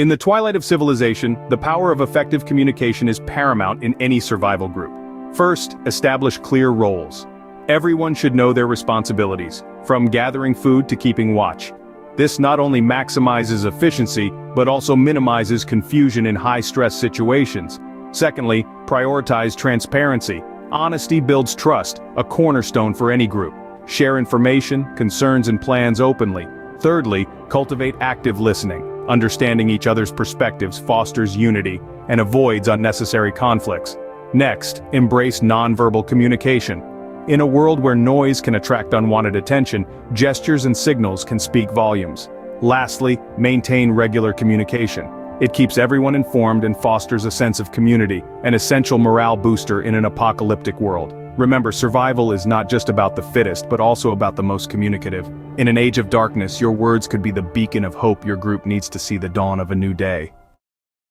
In the twilight of civilization, the power of effective communication is paramount in any survival group. First, establish clear roles. Everyone should know their responsibilities, from gathering food to keeping watch. This not only maximizes efficiency, but also minimizes confusion in high-stress situations. Secondly, prioritize transparency. Honesty builds trust, a cornerstone for any group. Share information, concerns and plans openly. Thirdly, cultivate active listening. Understanding each other's perspectives fosters unity and avoids unnecessary conflicts. Next, embrace nonverbal communication. In a world where noise can attract unwanted attention, gestures and signals can speak volumes. Lastly, maintain regular communication. It keeps everyone informed and fosters a sense of community, an essential morale booster in an apocalyptic world. Remember, survival is not just about the fittest, but also about the most communicative. In an age of darkness, your words could be the beacon of hope your group needs to see the dawn of a new day.